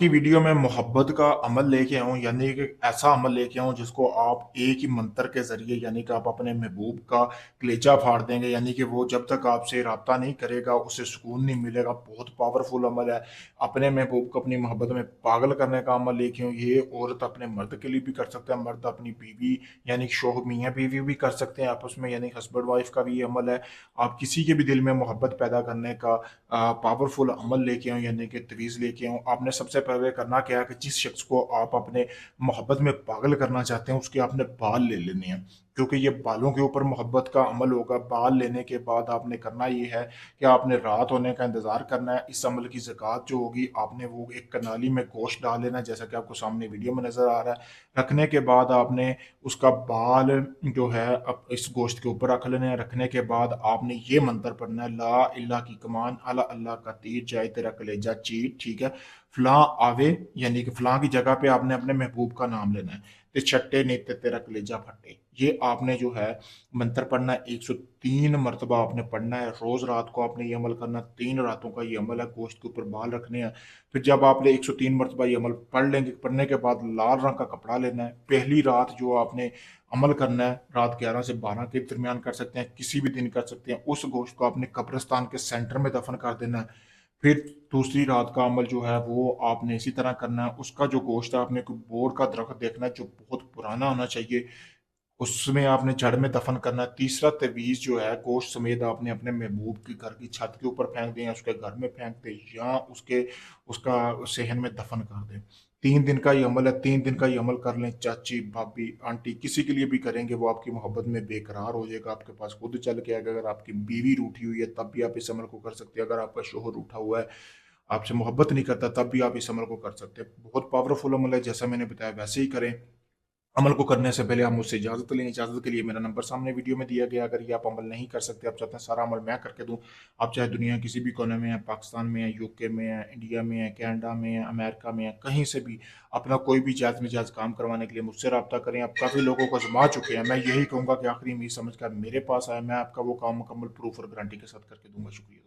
की वीडियो में मोहब्बत का अमल लेके आऊँ, यानी कि ऐसा अमल लेके आऊँ जिसको आप एक ही मंत्र के ज़रिए, यानी कि आप अपने महबूब का कलेजा फाड़ देंगे, यानी कि वो जब तक आपसे राब्ता नहीं करेगा उसे सुकून नहीं मिलेगा। बहुत पावरफुल अमल है। अपने महबूब को अपनी मोहब्बत में पागल करने का अमल लेके आऊँ। ये औरत अपने मर्द के लिए भी कर सकता है, मर्द अपनी बीवी यानी कि शौहर मियाँ बीवी भी कर सकते हैं आपस में, यानी हस्बैंड वाइफ का भी ये अमल है। आप किसी के भी दिल में मोहब्बत पैदा करने का पावरफुल अमल लेके आऊँ, यानी कि तवीज़ लेके आऊँ। आपने सबसे पहले करना क्या है कि जिस शख्स को आप अपने मोहब्बत में पागल करना चाहते हैं उसके आपने बाल ले लेने हैं, क्योंकि ये बालों के ऊपर मोहब्बत का अमल होगा। बाल लेने के बाद आपने करना ये है कि आपने रात होने का इंतज़ार करना है। इस अमल की ज़कात जो होगी, आपने वो एक कनाली में गोश्त डाल लेना है, जैसा कि आपको सामने वीडियो में नज़र आ रहा है। रखने के बाद आपने उसका बाल जो है अब इस गोश्त के ऊपर रख लेना है। रखने के बाद आपने ये मंत्र पढ़ना है, ला इल्ला की कमान अला अल्लाह का तीर जाए तेरा कलेजा चीर, ठीक है। फलां आवे, यानी कि फलां की जगह पे आपने अपने महबूब का नाम लेना है। ते छट्टे नहीं ते तेरा कलेजा फटे, ये आपने जो है मंत्र पढ़ना है। 103 मरतबा आपने पढ़ना है। रोज रात को आपने ये अमल करना, 3 रातों का ये अमल है। गोश्त के ऊपर बाल रखने हैं। फिर जब आपने 103 मरतबा ये अमल पढ़ लेंगे, पढ़ने के बाद लाल रंग का कपड़ा लेना है। पहली रात जो आपने अमल करना है, रात 11 से 12 के दरमियान कर सकते हैं, किसी भी दिन कर सकते हैं। उस गोश्त को आपने कब्रिस्तान के सेंटर में दफन कर देना है। फिर दूसरी रात का अमल जो है वो आपने इसी तरह करना है। उसका जो गोश्त है, आपने कोई बोर का दरख्त देखना है जो बहुत पुराना होना चाहिए, उसमें आपने जड़ में दफन करना है। तीसरा तवीज़ जो है गोश्त समेत आपने अपने महबूब के घर की छत के ऊपर फेंक दें, या उसके घर में फेंक दें, या उसके उसका सेहन में दफन कर दें। 3 दिन का ये अमल है। 3 दिन का ये अमल कर लें, चाची भाभी आंटी किसी के लिए भी करेंगे, वो आपकी मोहब्बत में बेकरार हो जाएगा, आपके पास खुद चल के आएगा। अगर आपकी बीवी रूठी हुई है तब भी आप इस अमल को कर सकते हैं। अगर आपका शोहर रूठा हुआ है, आपसे मोहब्बत नहीं करता, तब भी आप इस अमल को कर सकते हैं। बहुत पावरफुल अमल है। जैसा मैंने बताया वैसे ही करें। अमल को करने से पहले आप मुझसे इजाज़त लें। इजाज़त के लिए मेरा नंबर सामने वीडियो में दिया गया। अगर ये आप अमल नहीं कर सकते, आप चाहते हैं सारा अमल मैं करके दूँ, आप चाहे दुनिया किसी भी कोने में हैं, पाकिस्तान में हैं, यूके में हैं, इंडिया में हैं, कनाडा में हैं, अमेरिका में हैं, कहीं से भी अपना कोई भी जायज़-नाजायज़ काम करवाने के लिए मुझसे रब्ता करें। आप काफ़ी लोगों को आज़मा चुके हैं। मैं यही कहूँगा कि आखिरी उम्मीद समझकर मेरे पास आएँ, मैं आपका वो काम मुकम्मल प्रूफ़ और गारंटी के साथ करके दूँगा। शुक्रिया।